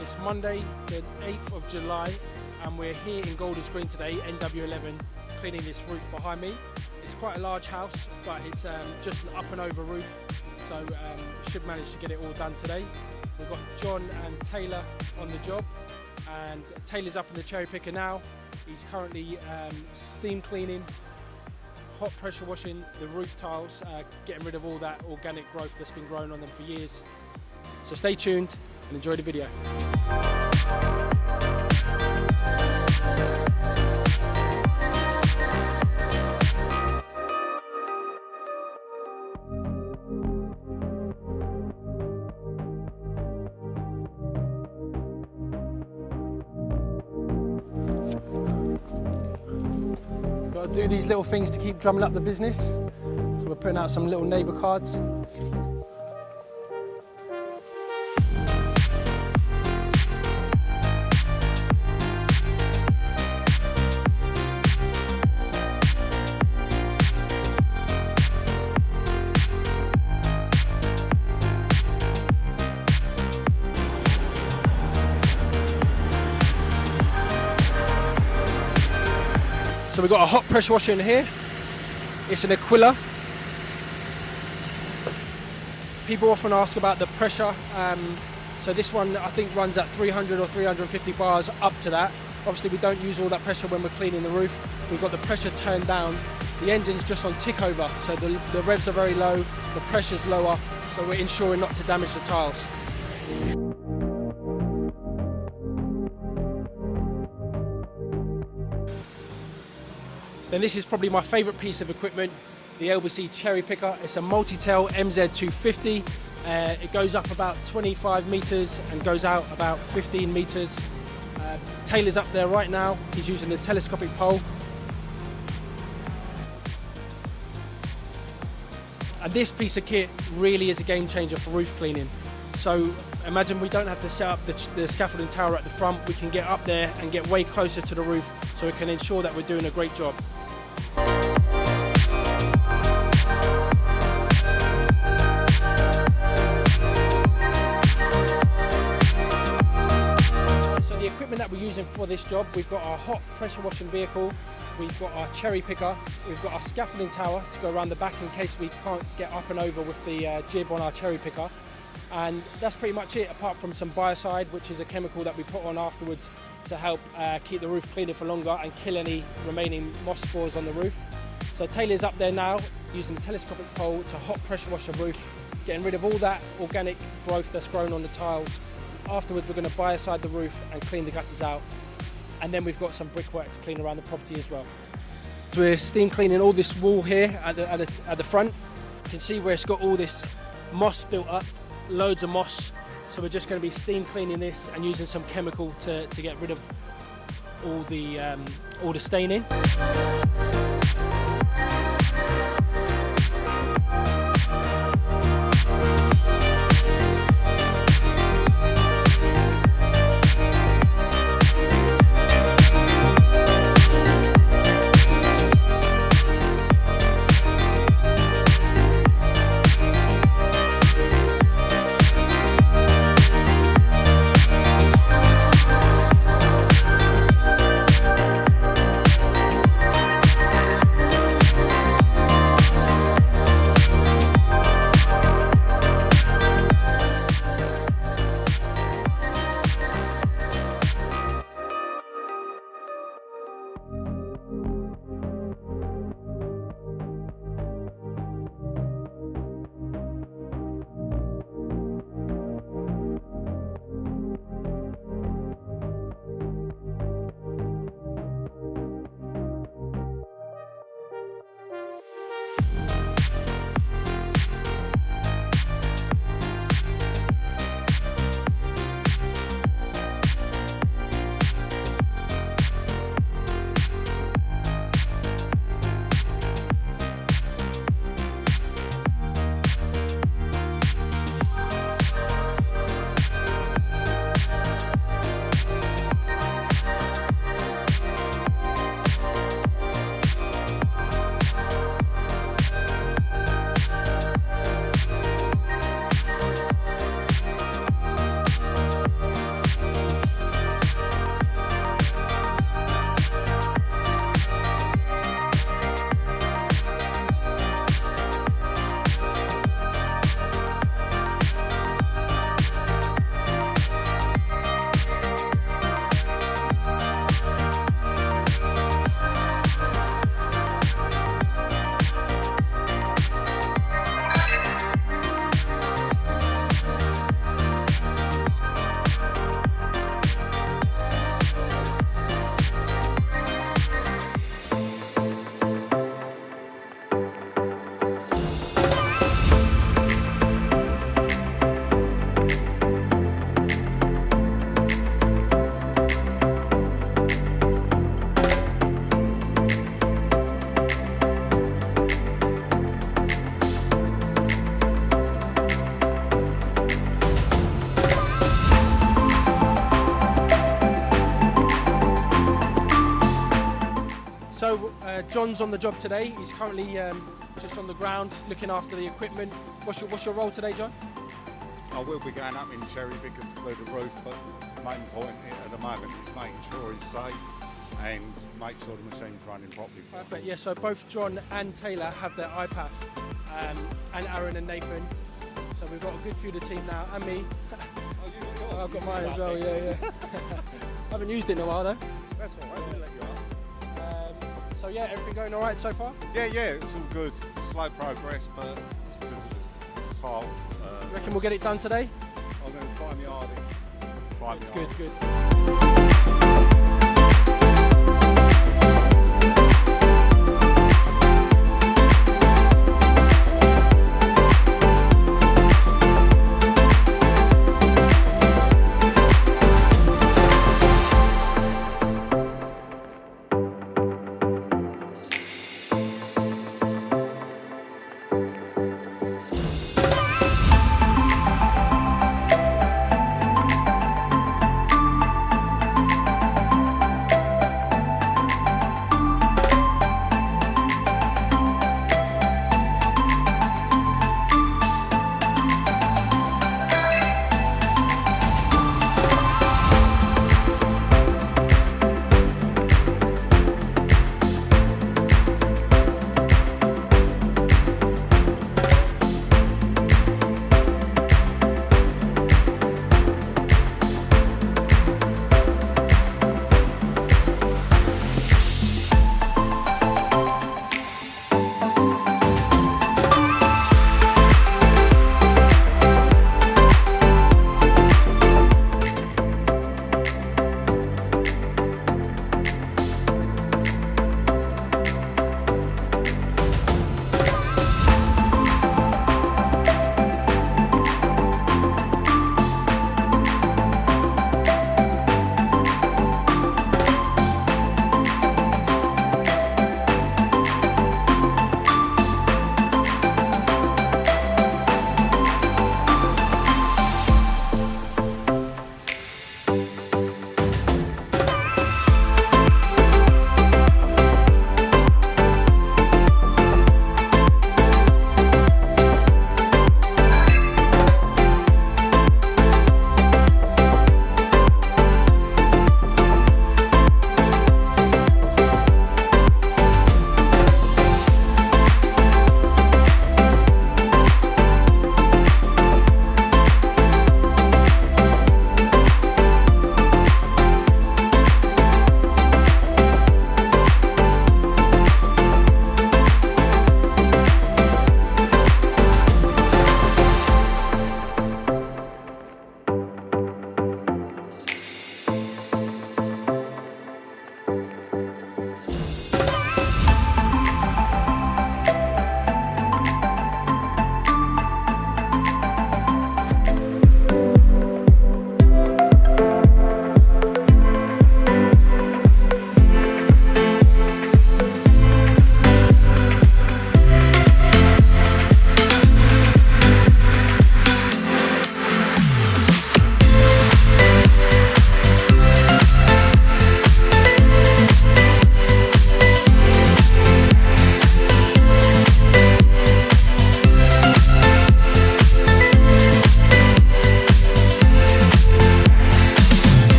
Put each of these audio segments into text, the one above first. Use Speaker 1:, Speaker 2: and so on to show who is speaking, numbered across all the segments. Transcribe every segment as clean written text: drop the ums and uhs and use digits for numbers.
Speaker 1: It's Monday the 8th of July and we're here in Golders Green today, NW11, cleaning this roof behind me. It's quite a large house, but it's just an up and over roof, so should manage to get it all done today. We've got John and Taylor on the job, and Taylor's up in the cherry picker now. He's currently steam cleaning, hot pressure washing the roof tiles, getting rid of all that organic growth that's been growing on them for years. So stay tuned and enjoy the video. Got to do these little things to keep drumming up the business. So we're putting out some little neighbour cards. So we've got a hot pressure washer in here. It's an Aquila. People often ask about the pressure. So this one I think runs at 300 or 350 bars up to that. Obviously we don't use all that pressure when we're cleaning the roof. We've got the pressure turned down. The engine's just on tick over, so the revs are very low, the pressure's lower, so we're ensuring not to damage the tiles. Then this is probably my favourite piece of equipment, the LBC cherry picker. It's a multi-tail MZ250. It goes up about 25 metres and goes out about 15 metres. Taylor's up there right now. He's using the telescopic pole. And this piece of kit really is a game changer for roof cleaning. So imagine we don't have to set up the scaffolding tower at the front. We can get up there and get way closer to the roof, so we can ensure that we're doing a great job. So the equipment that we're using for this job, we've got our hot pressure washing vehicle, we've got our cherry picker, we've got our scaffolding tower to go around the back in case we can't get up and over with the jib on our cherry picker. And that's pretty much it, apart from some biocide, which is a chemical that we put on afterwards to help keep the roof cleaner for longer and kill any remaining moss spores on the roof. So Taylor's up there now using the telescopic pole to hot pressure wash the roof, getting rid of all that organic growth that's grown on the tiles. Afterwards we're going to biocide the roof and clean the gutters out, and then we've got some brickwork to clean around the property as well. So we're steam cleaning all this wall here at the front. You can see where it's got all this moss built up, loads of moss. So we're just going to be steam cleaning this and using some chemical to get rid of all the staining. John's on the job today. He's currently just on the ground looking after the equipment. What's your role today, John?
Speaker 2: I will be going up in cherry picker to do the roof, but the main point at the moment is making sure it's safe and make sure the machine's running properly.
Speaker 1: Perfect. Yeah. So both John and Taylor have their iPad, and Aaron and Nathan. So we've got a good few of the team now, and me.
Speaker 2: Oh,
Speaker 1: I've got mine as well. Yeah. Haven't used it in a while though.
Speaker 2: That's all right. We'll let you up.
Speaker 1: So yeah, everything going all right so far?
Speaker 2: Yeah, it's all good. Slow progress, but just because of the tile.
Speaker 1: You reckon we'll get it done today?
Speaker 2: I'm going to try my hardest.
Speaker 1: Good.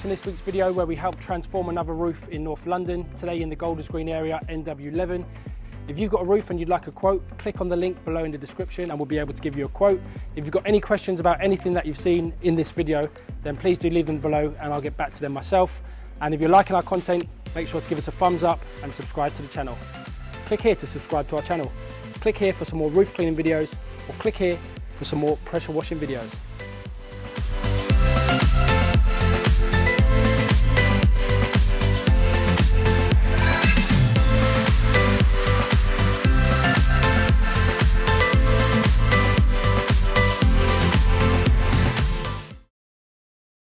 Speaker 1: This week's video where we helped transform another roof in North London, today in the Golders Green area, NW11. If you've got a roof and you'd like a quote, click on the link below in the description and we'll be able to give you a quote. If you've got any questions about anything that you've seen in this video, then please do leave them below and I'll get back to them myself. And if you're liking our content, make sure to give us a thumbs up and subscribe to the channel. Click here to subscribe to our channel. Click here for some more roof cleaning videos, or click here for some more pressure washing videos.